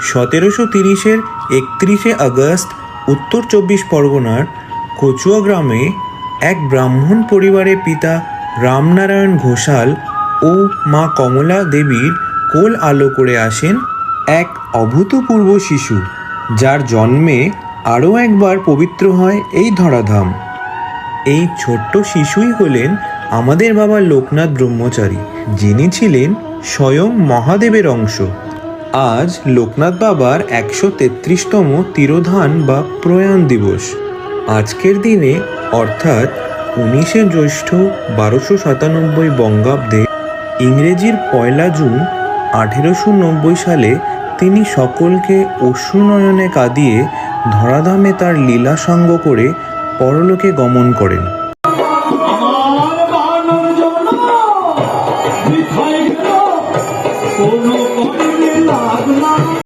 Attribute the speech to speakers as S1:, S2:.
S1: 1730-এর 31শে August উত্তর 24 পরগনার কচুয়া গ্রামে এক ব্রাহ্মণ পরিবারের পিতা রামনারায়ণ ঘোষাল ও মা কমলা দেবীর কোল আলো করে আসেন এক অভূতপূর্ব শিশু, যার জন্মে আরও একবার পবিত্র হয় এই ধরাধাম। এই ছোট্ট শিশুই হলেন আমাদের বাবা লোকনাথ ব্রহ্মচারী, যিনি ছিলেন স্বয়ং মহাদেবের অংশ। আজ লোকনাথ বাবার 133তম তিরোধান বা প্রয়াণ দিবস। আজকের দিনে অর্থাৎ 19শে জ্যৈষ্ঠ 1297 বঙ্গাব্দে, ইংরেজির 1 জুন 1890 সালে তিনি সকলকে অশ্রুনয়নে কাঁদিয়ে ধরাধামে তার লীলা সাঙ্গ করে পরলোকে গমন করেন।